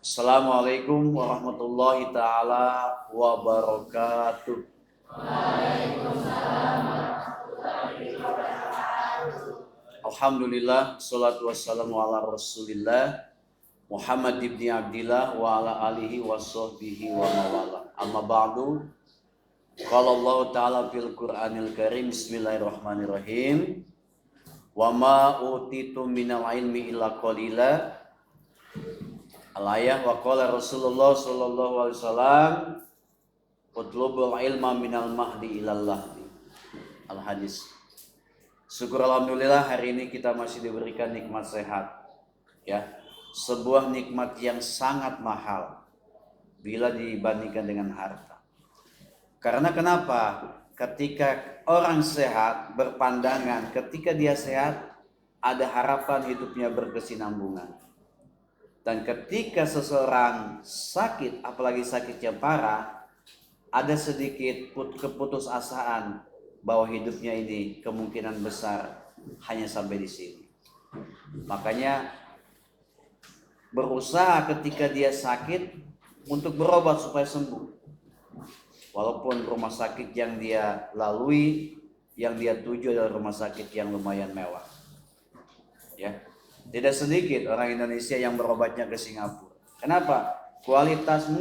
Assalamualaikum warahmatullahi taala wabarakatuh. Alhamdulillah, salatu wassalamu ala Rasulillah Muhammad ibn Abdillah wa ala alihi wa sahbihi wa mawala. Amma ba'du. Qala Allah taala fil Qur'anil Karim, bismillahirrahmanirrahim. Wa ma utitu minal ilmi illa qalila. Al-ayah wa qala Rasulullah sallallahu alaihi wasallam utlubul ilma minal mahdi ilal lahdi. Al-hadis. Syukur alhamdulillah hari ini kita masih diberikan nikmat sehat. Ya, sebuah nikmat yang sangat mahal bila dibandingkan dengan harta. Karena kenapa? Ketika orang sehat berpandangan, ketika dia sehat ada harapan hidupnya berkesinambungan. Dan ketika seseorang sakit, apalagi sakit yang parah, ada sedikit keputusasaan bahwa hidupnya ini kemungkinan besar hanya sampai di sini. Makanya berusaha ketika dia sakit untuk berobat supaya sembuh. Walaupun rumah sakit yang dia lalui, yang dia tuju adalah rumah sakit yang lumayan mewah. Ya. Tidak sedikit orang Indonesia yang berobatnya ke Singapura. Kenapa? Kualitas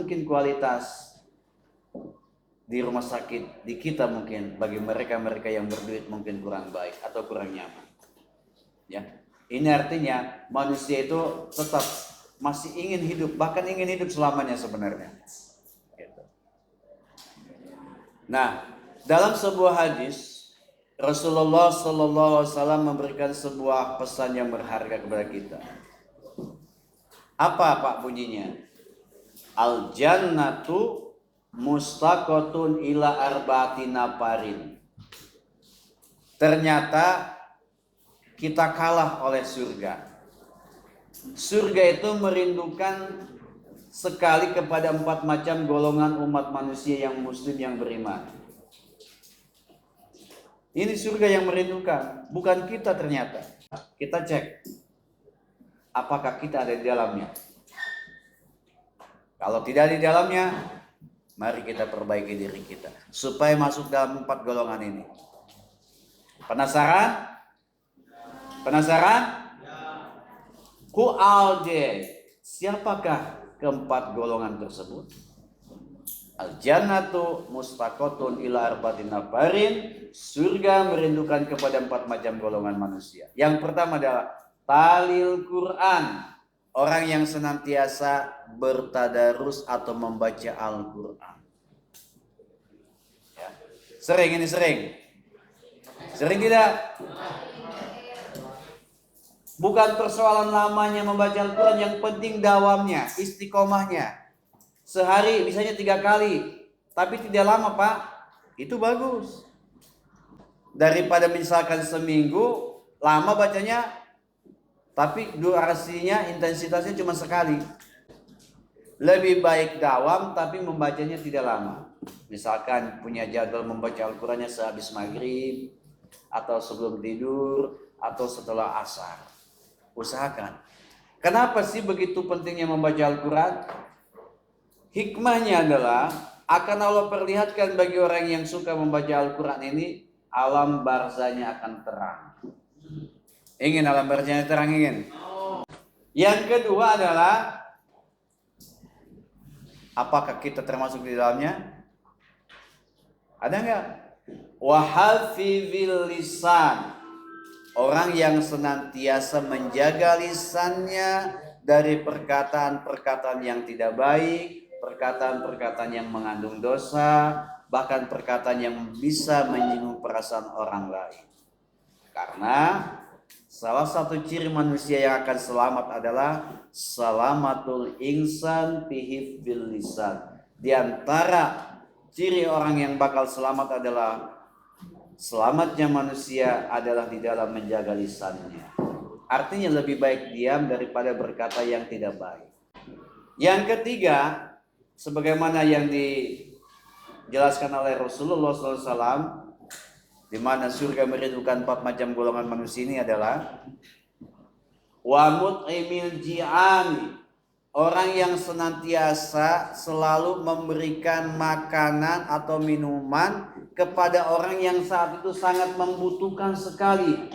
di rumah sakit di kita mungkin bagi mereka yang berduit mungkin kurang baik atau kurang nyaman. Ya. Ini artinya manusia itu tetap masih ingin hidup, bahkan ingin hidup selamanya sebenarnya. Gitu. Nah, dalam sebuah hadis Rasulullah sallallahu alaihi wasallam memberikan sebuah pesan yang berharga kepada kita. Apa Pak bunyinya? Al jannatu mustaqatun ila arba'ati nafarin. Ternyata kita kalah oleh surga. Surga itu merindukan sekali kepada 4 macam golongan umat manusia yang muslim yang beriman. Ini surga yang merindukan, bukan kita ternyata. Kita cek apakah kita ada di dalamnya. Kalau tidak di dalamnya, mari kita perbaiki diri kita supaya masuk dalam 4 golongan ini. Penasaran? Penasaran? Who are they? Siapakah keempat golongan tersebut? Al-jannatu mustaqatun ila arba'ati nafarin. Surga merindukan kepada 4 macam golongan manusia. Yang pertama adalah talil Quran. Orang yang senantiasa bertadarus atau membaca Al-Quran. Ya. Sering ini sering. Sering tidak? Bukan persoalan lamanya membaca Al-Quran, yang penting dawamnya, istiqomahnya. Sehari misalnya 3 kali, tapi tidak lama Pak, itu bagus. Daripada misalkan seminggu, lama bacanya, tapi durasinya, intensitasnya cuma sekali. Lebih baik dawam, tapi membacanya tidak lama. Misalkan punya jadwal membaca Al-Qurannya sehabis maghrib, atau sebelum tidur, atau setelah asar. Usahakan. Kenapa sih begitu pentingnya membaca Al-Quran? Hikmahnya adalah akan Allah perlihatkan bagi orang yang suka membaca Al-Quran ini, alam barzahnya akan terang. Ingin alam barzahnya terang, ingin? Yang kedua adalah apakah kita termasuk di dalamnya? Ada enggak? Wa hafizil lisan. Orang yang senantiasa menjaga lisannya dari perkataan-perkataan yang tidak baik, perkataan-perkataan yang mengandung dosa, bahkan perkataan yang bisa menyinggung perasaan orang lain. Karena salah satu ciri manusia yang akan selamat adalah salamatul insan bihifdzil lisan. Di antara ciri orang yang bakal selamat adalah selamatnya manusia adalah di dalam menjaga lisannya. Artinya lebih baik diam daripada berkata yang tidak baik. Yang ketiga, sebagaimana yang dijelaskan oleh Rasulullah SAW, di mana surga merindukan 4 macam golongan manusia ini adalah wa mut'imil ji'ani, orang yang senantiasa selalu memberikan makanan atau minuman kepada orang yang saat itu sangat membutuhkan sekali.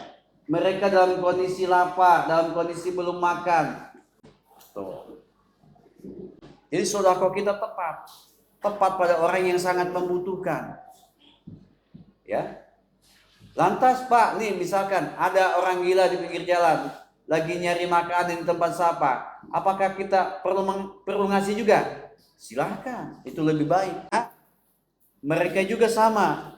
Mereka dalam kondisi lapar, dalam kondisi belum makan. Tuh. Jadi sedekah kita tepat pada orang yang sangat membutuhkan. Ya. Lantas Pak, nih misalkan ada orang gila di pinggir jalan, lagi nyari makanan di tempat sampah. Apakah kita perlu ngasih juga? Silahkan, itu lebih baik. Mereka juga sama,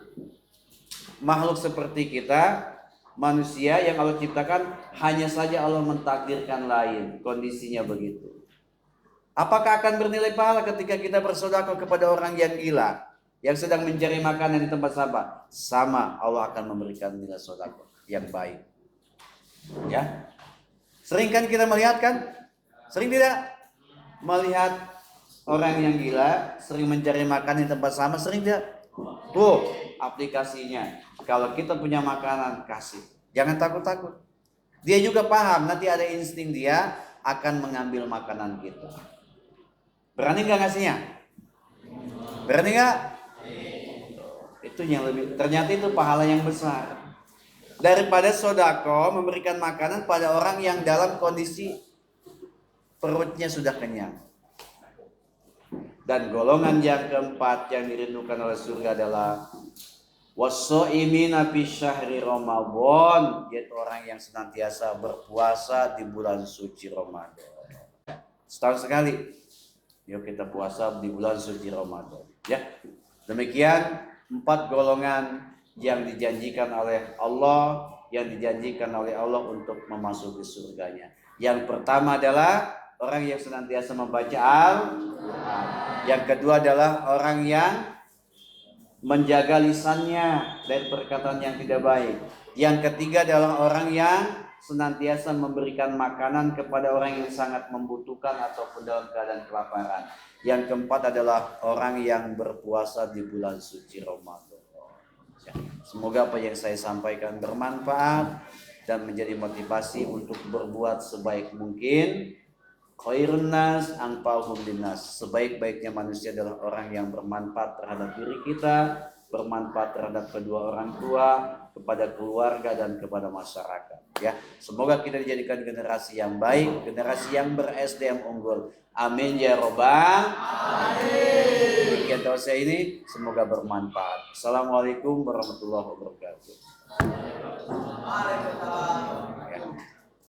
makhluk seperti kita, manusia yang Allah ciptakan, hanya saja Allah mentakdirkan lain, kondisinya begitu. Apakah akan bernilai pahala ketika kita bersedekah kepada orang yang gila, yang sedang mencari makanan di tempat sampah? Sama, Allah akan memberikan nilai sedekah yang baik. Ya, sering kan kita melihat kan? Sering tidak melihat orang yang gila sering mencari makan di tempat sampah? Sering tidak? Tuh aplikasinya. Kalau kita punya makanan, kasih. Jangan takut-takut. Dia juga paham, nanti ada insting dia akan mengambil makanan kita. Berani nggak ngasihnya? Berani nggak? Itu yang lebih, ternyata itu pahala yang besar daripada sedekah memberikan makanan pada orang yang dalam kondisi perutnya sudah kenyang. Dan golongan yang keempat yang dirindukan oleh surga adalah was-shaimina fi syahri Ramadan, yaitu orang yang senantiasa berpuasa di bulan suci Ramadan. Setahun sekali yuk kita puasa di bulan suci Ramadan. Ya, demikian 4 golongan yang dijanjikan oleh Allah, untuk memasuki surganya. Yang pertama adalah orang yang senantiasa membaca Al-Quran. Yang kedua adalah orang yang menjaga lisannya dari perkataan yang tidak baik. Yang ketiga adalah orang yang senantiasa memberikan makanan kepada orang yang sangat membutuhkan ataupun dalam keadaan kelaparan. Yang keempat adalah orang yang berpuasa di bulan suci Ramadan. Semoga apa yang saya sampaikan bermanfaat dan menjadi motivasi untuk berbuat sebaik mungkin. Khairun nas anfa'uhum linnas. Sebaik-baiknya manusia adalah orang yang bermanfaat terhadap diri kita, bermanfaat terhadap kedua orang tua, kepada keluarga dan kepada masyarakat. Ya, semoga kita dijadikan generasi yang baik, generasi yang ber-SDM unggul. Amin ya robbal alamin. Demikian doa saya ini, semoga bermanfaat. Assalamualaikum warahmatullahi wabarakatuh.